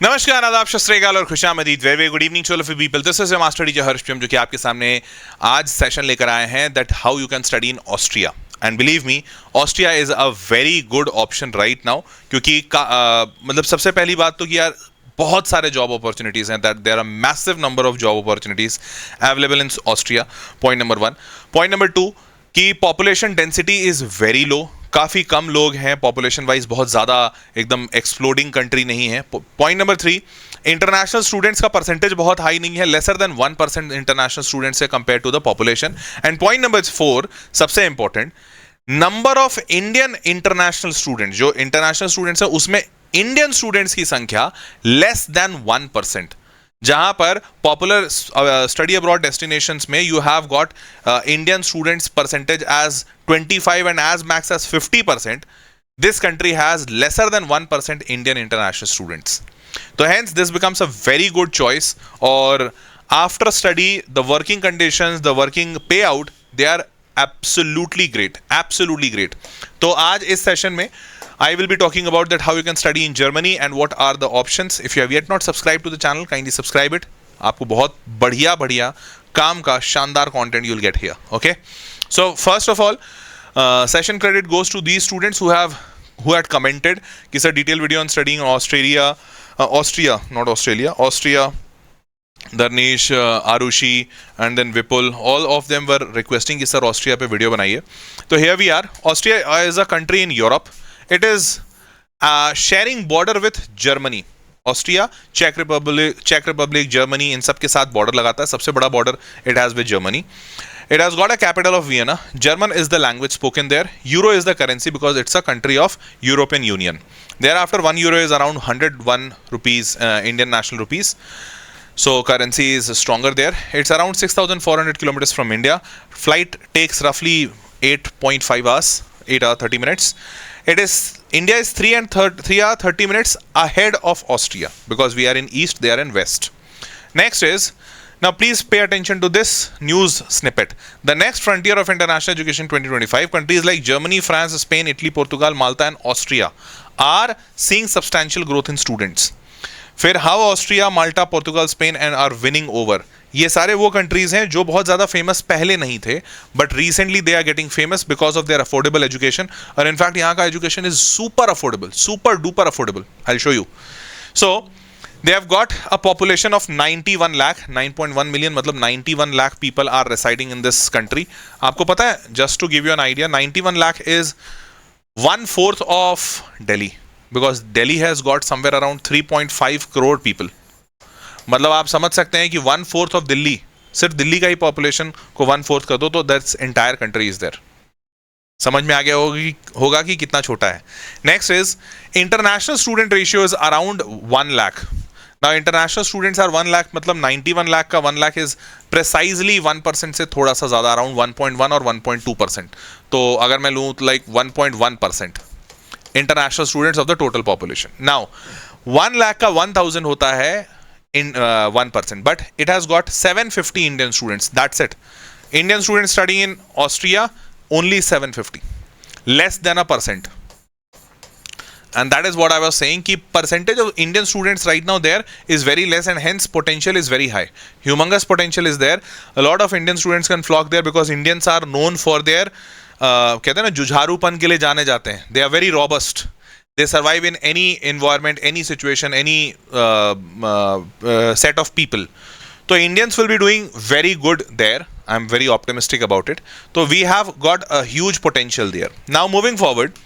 नमस्कार, आदाब, सत श्री अकाल और खुशामदीद। Very very good evening to all of you people. This is your master teacher Harsham, जो कि आपके सामने आज सेशन लेकर आए हैं that how you can study in Austria. And believe me, Austria is a very good option right now, क्योंकि मतलब सबसे पहली बात तो कि यार बहुत सारे जॉब अपॉर्चुनिटीज हैं, that there are massive number of job opportunities available in Austria. Point number 1। Point number 2 कि population density is very low, काफ़ी कम लोग हैं, पॉपुलेशन वाइज बहुत ज़्यादा एकदम एक्सप्लोडिंग कंट्री नहीं है। पॉइंट नंबर 3, इंटरनेशनल स्टूडेंट्स का परसेंटेज बहुत हाई नहीं है, लेसर देन 1% इंटरनेशनल स्टूडेंट्स से compare to the population. And point number 4, सबसे important, number of Indian international student, जो इंटरनेशनल स्टूडेंट्स है उसमें इंडियन स्टूडेंट्स की संख्या लेस देन 1%। जहां पर पॉपुलर स्टडी अब्रॉड डेस्टिनेशंस में you have got Indian students percentage as 25 and as max as 50%. This country has lesser than 1% Indian international students. So hence this becomes a very good choice. Or after study, the working conditions, the working payout, they are absolutely great. Absolutely great. तो आज इस session में I will be talking about that how you can study in Germany and what are the options. If you have yet not subscribed to the channel, kindly subscribe it. आपको बहुत बढ़िया काम का शानदार content you'll get here. Okay. So first of all, session credit goes to these students who had commented कि sir detailed video on studying in Austria, not Australia, Austria. Darnesh, Arushi and then Vipul, all of them were requesting कि sir Austria पे video बनाइए. तो here we are. Austria is a country in Europe. It is sharing border with Germany. Austria, Czech Republic, Germany, इन सब के साथ border लगाता है. सबसे बड़ा border it has with Germany. It has got a capital of Vienna. German is the language spoken there. Euro is the currency because it's a country of European Union. Thereafter, 1 euro is around 101 rupees, Indian national rupees. So currency is stronger there. It's around 6,400 kilometers from India. Flight takes roughly 8.5 hours, 8 hours 30 minutes. India is 3 hours 30 minutes ahead of Austria because we are in east, they are in west. Next is, now please pay attention to this news snippet. The next frontier of international education 2025, countries like Germany, France, Spain, Italy, Portugal, Malta and Austria are seeing substantial growth in students. फिर how Austria, Malta, Portugal, Spain and are winning over. ये सारे वो countries हैं जो बहुत ज़्यादा famous पहले नहीं थे, but recently they are getting famous because of their affordable education. और इनफैक्ट यहाँ का education is super affordable, super duper affordable. I will show you. So they have got a population of 91 lakh, 9.1 million, मतलब 91 lakh people are residing in this country. आपको पता है, just to give you an idea, 91 lakh is 1/4 of Delhi, because Delhi has got somewhere around 3.5 crore people. मतलब आप समझ सकते हैं कि 1/4 of दिल्ली, सिर्फ दिल्ली का ही पॉपुलेशन को 1/4 कर दो तो that's entire country is there. समझ में आ गया होगा कि कितना छोटा है. Next is international student ratio is around 1 lakh. Now international students are 1 lakh, मतलब 91 lakh का 1 lakh is precisely 1% से थोड़ा सा ज़्यादा, around 1.1 और 1.2%. तो अगर मैं लूँ like 1.1% international students of the total population. Now 1 lakh का 1000 होता है in 1%, but it has got 750 Indian students. That's it. Indian students studying in Austria, only 750, less than a percent. And that is what I was saying, कि percentage of Indian students right now there is very less and hence potential is very high. Humongous potential is there. A lot of Indian students can flock there because Indians are known for their कहते हैं ना, जुझारूपन के लिए जाने जाते हैं. They are very robust. They survive in any environment, any situation, any set of people. So Indians will be doing very good there. I'm very optimistic about it. So we have got a huge potential there. Now moving forward,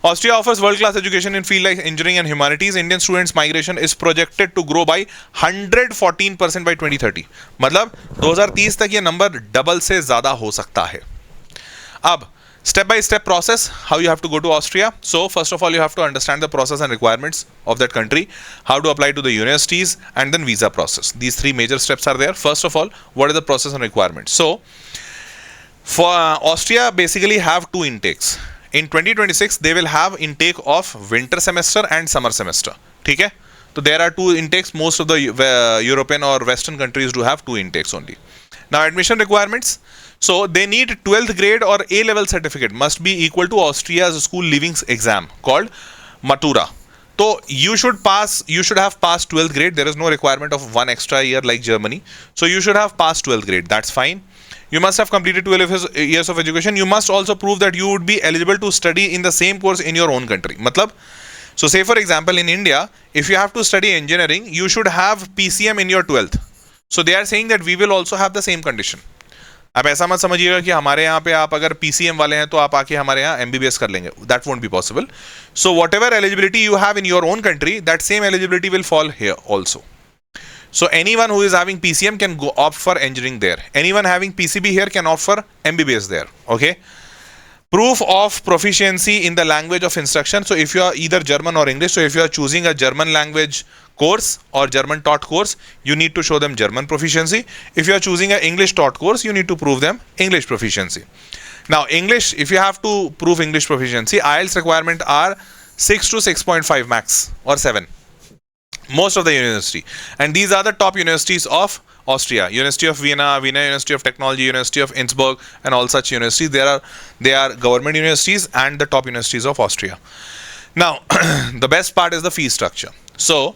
Austria offers world-class education in field like engineering and humanities. Indian students migration is projected to grow by 114% by 2030. मतलब 2030 तक ये number double से ज़्यादा हो सकता है. अब step by step process, how you have to go to Austria. So first of all, you have to understand the process and requirements of that country, how to apply to the universities, and then visa process. These 3 major steps are there. First of all, what is the process and requirements? So for Austria basically have 2 intakes. In 2026 they will have intake of winter semester and summer semester. ठीक है, तो there are 2 intakes. Most of the European or Western countries do have 2 intakes only. Now admission requirements. So they need 12th grade or A level certificate must be equal to Austria's school leaving exam called Matura. So you should have passed 12th grade. There is no requirement of one extra year like Germany. So you should have passed 12th grade. That's fine. You must have completed 12 years of education. You must also prove that you would be eligible to study in the same course in your own country. Matlab, so say for example in India, if you have to study engineering, you should have PCM in your 12th. So they are saying that we will also have the same condition. आप ऐसा मत समझिएगा कि हमारे यहाँ पे आप अगर PCM वाले हैं तो आप आके हमारे यहाँ MBBS कर लेंगे. That won't be possible. So whatever eligibility you have in your own country, that same eligibility will fall here also. So anyone who is having PCM can go opt for engineering there. Anyone having PCB here can opt for MBBS there. Okay. Proof of proficiency in the language of instruction. So if you are either German or English, so if you are choosing a German language course or German taught course, you need to show them German proficiency. If you are choosing an English taught course, you need to prove them English proficiency. Now English, if you have to prove English proficiency, IELTS requirement are 6 to 6.5 max or 7. Most of the university, and these are the top universities of Austria: University of Vienna, Vienna University of Technology, University of Innsbruck, and all such universities. They are government universities and the top universities of Austria. Now, the best part is the fee structure. So,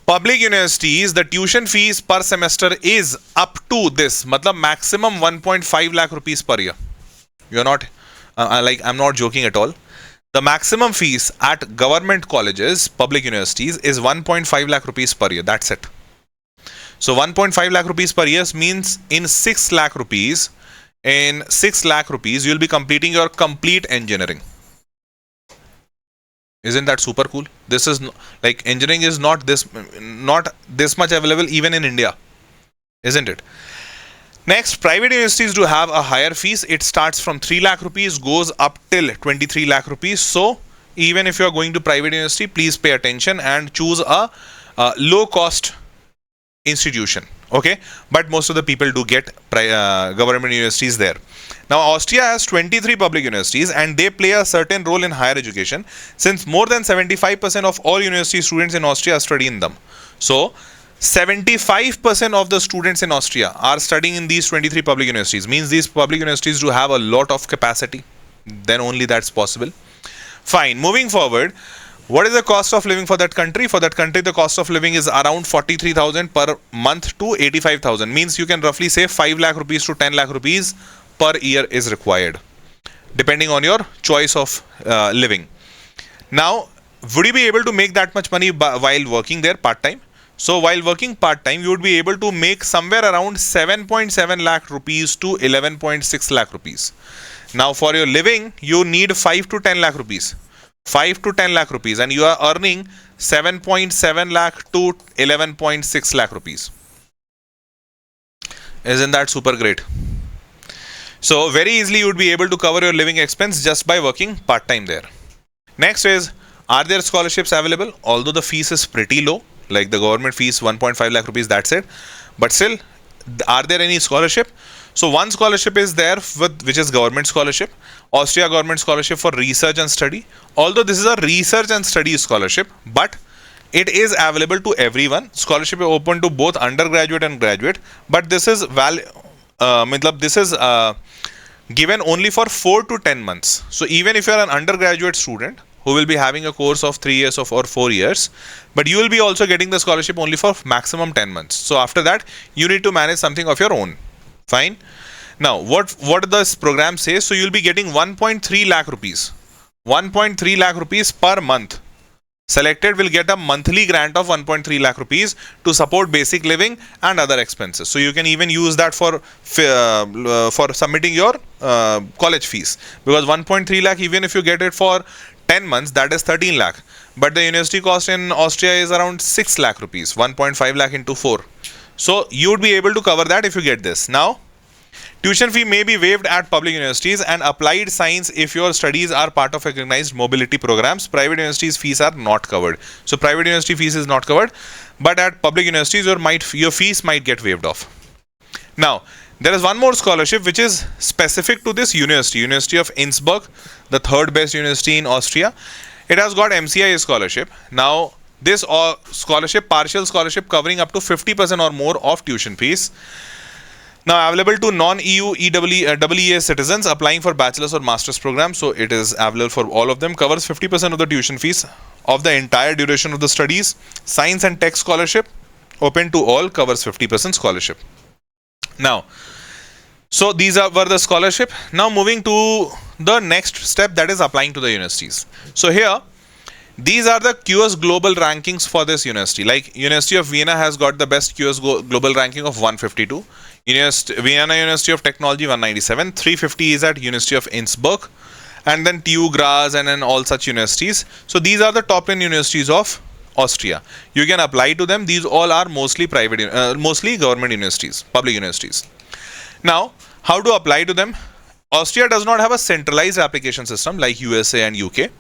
public universities, the tuition fees per semester is up to this, matlab maximum 1.5 lakh rupees per year. You're not I'm not joking at all. The maximum fees at government colleges, public universities, is 1.5 lakh rupees per year. That's it. So 1.5 lakh rupees per year means in 6 lakh rupees, you'll be completing your complete engineering. Isn't that super cool? This is like engineering is not this much available even in India, isn't it? Next, private universities do have a higher fees. It starts from 3 lakh rupees, goes up till 23 lakh rupees. So even if you are going to private university, please pay attention and choose a low cost institution. Okay, but most of the people do get government universities there. Now Austria has 23 public universities and they play a certain role in higher education, since more than 75% of all university students in Austria study in them. So 75% of the students in Austria are studying in these 23 public universities. Means these public universities do have a lot of capacity. Then only that's possible. Fine. Moving forward, what is the cost of living for that country? For that country, the cost of living is around 43,000 per month to 85,000. Means you can roughly say 5 lakh rupees to 10 lakh rupees per year is required, depending on your choice of living. Now, would you be able to make that much money while working there part-time? So while working part-time, you would be able to make somewhere around 7.7 lakh rupees to 11.6 lakh rupees. Now for your living, you need 5 to 10 lakh rupees. 5 to 10 lakh rupees, and you are earning 7.7 lakh to 11.6 lakh rupees. Isn't that super great? So very easily you would be able to cover your living expense just by working part-time there. Next is, are there scholarships available? Although the fees is pretty low, like the government fees 1.5 lakh rupees, that's it. But still, are there any scholarship? So one scholarship is there which is government scholarship, Austria government scholarship for research and study. Although this is a research and study scholarship, but it is available to everyone. Scholarship is open to both undergraduate and graduate, but this is given only for 4 to 10 months. So even if you are an undergraduate student who will be having a course of 3 years or 4 years, but you will be also getting the scholarship only for maximum 10 months. So after that, you need to manage something of your own. Fine. Now, what this program says, so you'll be getting 1.3 lakh rupees. 1.3 lakh rupees per month. Selected will get a monthly grant of 1.3 lakh rupees to support basic living and other expenses. So you can even use that for submitting your college fees. Because 1.3 lakh, even if you get it for 10 months, that is 13 lakh. But the university cost in Austria is around 6 lakh rupees. 1.5 lakh into 4. So you would be able to cover that if you get this. Now, tuition fee may be waived at public universities and applied science if your studies are part of recognized mobility programs. Private universities fees are not covered. So private university fees is not covered, but at public universities your fees might get waived off. Now, there is one more scholarship which is specific to this university, University of Innsbruck, the third best university in Austria. It has got MCI scholarship. Now, this scholarship, partial scholarship covering up to 50% or more of tuition fees. Now available to non-EU EEA citizens applying for bachelor's or master's program. So it is available for all of them. Covers 50% of the tuition fees of the entire duration of the studies. Science and tech scholarship, open to all, covers 50% scholarship. Now, so these were the scholarship. Now moving to the next step, that is applying to the universities. So here, these are the QS global rankings for this university. Like University of Vienna has got the best QS global ranking of 152. Vienna University of Technology 197. 350 is at University of Innsbruck. And then TU Graz and then all such universities. So these are the top 10 universities of Austria. You can apply to them. These all are mostly mostly government universities, public universities. Now, how to apply to them? Austria does not have a centralized application system like USA and UK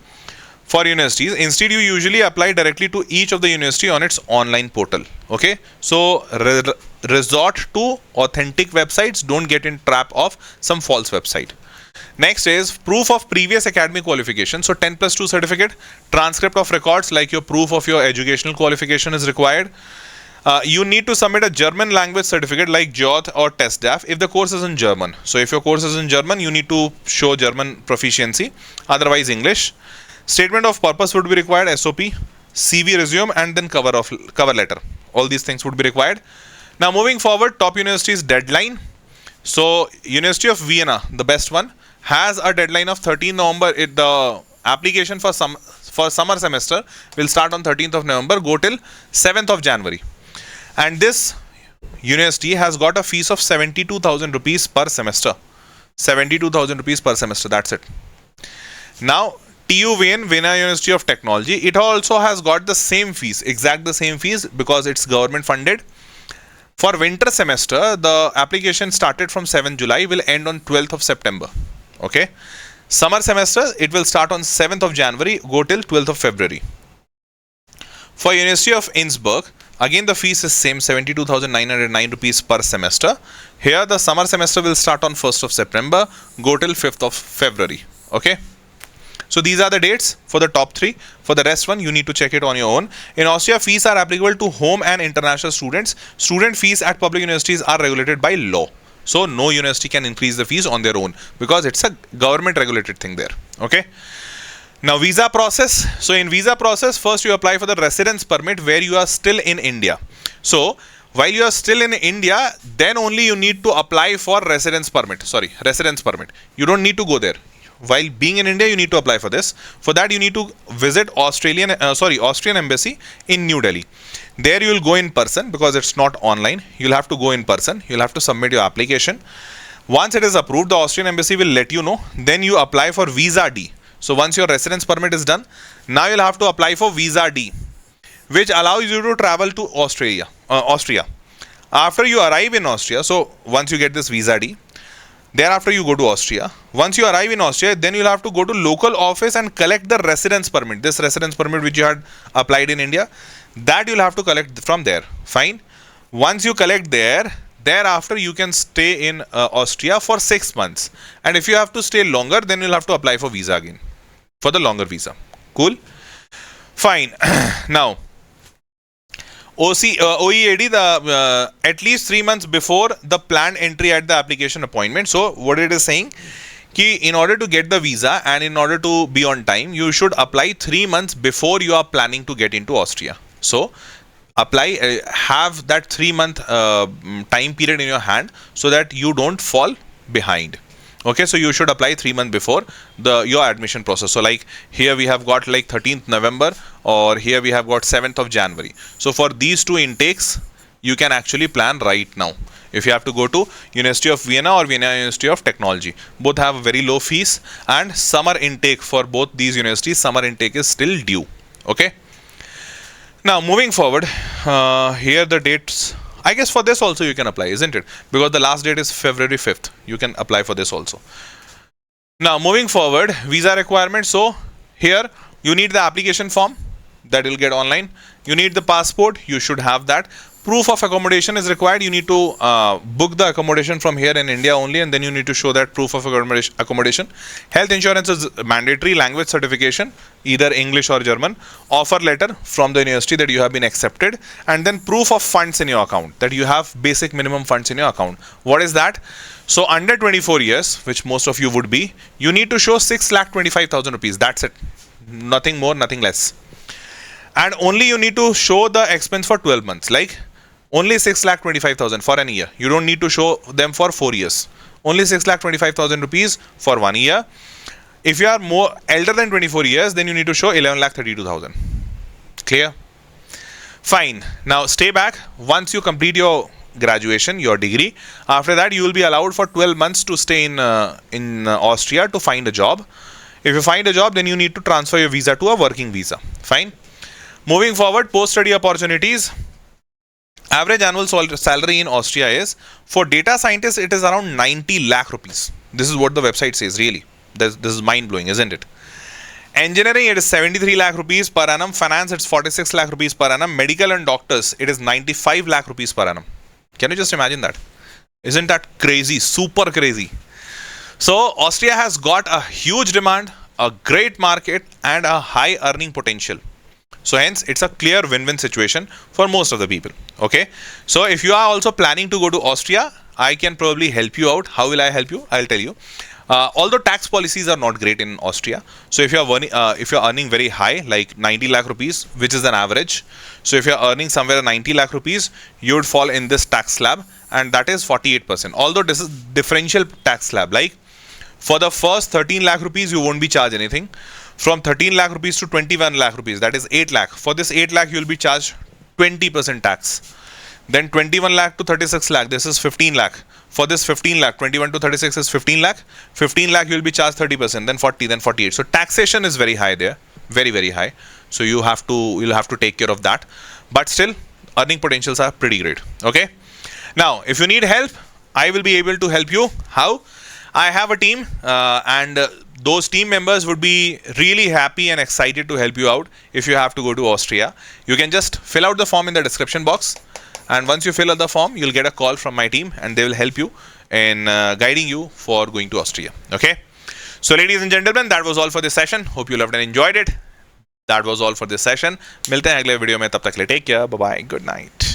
for universities. Instead, you usually apply directly to each of the university on its online portal. Okay, so resort to authentic websites. Don't get in trap of some false website. Next is proof of previous academic qualification. So 10+2 certificate, transcript of records like your proof of your educational qualification is required. You need to submit a German language certificate like JOT or TestDAF if the course is in German. So if your course is in German, you need to show German proficiency, otherwise English. Statement of purpose would be required, SOP, CV resume, and then cover letter. All these things would be required. Now moving forward, top universities deadline. So University of Vienna, the best one, has a deadline of 13th November. The application for summer semester will start on 13th of November, go till 7th of January. And this university has got a fees of 72,000 rupees per semester. 72,000 rupees per semester, that's it. Now, TU Vienna University of Technology, it also has got the same fees, exact the same fees, because it's government funded. For winter semester, the application started from 7th July, will end on 12th of September. Okay. Summer semester, it will start on 7th of January, go till 12th of February. For University of Innsbruck, again the fees is same, 72,909 rupees per semester. Here the summer semester will start on 1st of September, go till 5th of February. Okay. So these are the dates for the top 3. For the rest one, you need to check it on your own. In Austria, fees are applicable to home and international students. Student fees at public universities are regulated by law. So no university can increase the fees on their own because it's a government regulated thing there. Okay. Now visa process. So in visa process, first you apply for the residence permit where you are still in India. So while you are still in India, then only you need to apply for residence permit. Residence permit. You don't need to go there. While being in India, you need to apply for this. For that, you need to visit Austrian embassy in New Delhi. There you will go in person because it's not online. You'll have to go in person. You'll have to submit your application. Once it is approved, the Austrian embassy will let you know. Then you apply for visa D. So once your residence permit is done, now you'll have to apply for visa D, which allows you to travel to Austria. After you arrive in Austria, so once you get this visa D, thereafter you go to Austria. Once you arrive in Austria, then you'll have to go to local office and collect the residence permit. This residence permit which you had applied in India, that you'll have to collect from there. Fine. Once you collect there, thereafter you can stay in Austria for 6 months. And if you have to stay longer, then you'll have to apply for visa again, for the longer visa. Cool. Fine. Now, OEAD, at least 3 months before the planned entry at the application appointment. So what it is saying, ki in order to get the visa and in order to be on time, you should apply 3 months before you are planning to get into Austria. So apply, have that 3-month time period in your hand so that you don't fall behind. Okay, so you should apply 3 months before your admission process. So like here we have got like 13th November or here we have got 7th of January. So for these two intakes, you can actually plan right now. If you have to go to University of Vienna or Vienna University of Technology, both have very low fees, and summer intake for both these universities, summer intake is still due. Okay. Now moving forward, here the dates. I guess for this also you can apply, isn't it? Because the last date is February 5th. You can apply for this also. Now moving forward, visa requirements. So here you need the application form that you'll get online. You need the passport. You should have that. Proof of accommodation is required. You need to book the accommodation from here in India only, and then you need to show that proof of accommodation. Health insurance is mandatory. Language certification, either English or German. Offer letter from the university that you have been accepted, and then proof of funds in your account, that you have basic minimum funds in your account. What is that? So under 24 years, which most of you would be, you need to show 6,25,000 rupees. That's it. Nothing more, nothing less. and only you need to show the expense for 12 months, like only 6,25,000 for an year. You don't need to show them for 4 years. Only 6,25,000 rupees for 1 year. If you are more elder than 24 years, then you need to show 11,32,000. Clear? Fine. Now stay back. Once you complete your graduation, your degree, after that you will be allowed for 12 months to stay in Austria to find a job. If you find a job, then you need to transfer your visa to a working visa. Fine. Moving forward, post-study opportunities. Average annual salary in Austria is, for data scientists, it is around 90 lakh rupees. This is what the website says, really. This is mind-blowing, isn't it? Engineering, it is 73 lakh rupees per annum. Finance, it's 46 lakh rupees per annum. Medical and doctors, it is 95 lakh rupees per annum. Can you just imagine that? Isn't that crazy? Super crazy. So, Austria has got a huge demand, a great market, and a high earning potential. So hence, it's a clear win-win situation for most of the people. Okay. So if you are also planning to go to Austria, I can probably help you out. How will I help you? I'll tell you. Although tax policies are not great in Austria, so if you're earning very high, like 90 lakh rupees, which is an average, so if you're earning somewhere 90 lakh rupees, you would fall in this tax slab, and that is 48%. Although this is differential tax slab, like for the first 13 lakh rupees, you won't be charged anything. From 13 lakh rupees to 21 lakh rupees, that is 8 lakh. For this 8 lakh, you will be charged 20% tax. Then 21 lakh to 36 lakh, this is 15 lakh. For this 15 lakh, 21 to 36 is 15 lakh. 15 lakh, you will be charged 30%, then 40, then 48. So taxation is very high there, very, very high. So you'll have to take care of that. But still, earning potentials are pretty great. Okay. Now, if you need help, I will be able to help you. How? I have a team, and those team members would be really happy and excited to help you out if you have to go to Austria. You can just fill out the form in the description box, and once you fill out the form, you'll get a call from my team, and they will help you in guiding you for going to Austria. Okay. So ladies and gentlemen, that was all for this session. Hope you loved and enjoyed it. That was all for this session. मिलते हैं अगले video में, तब तक के लिए take care, bye bye, good night.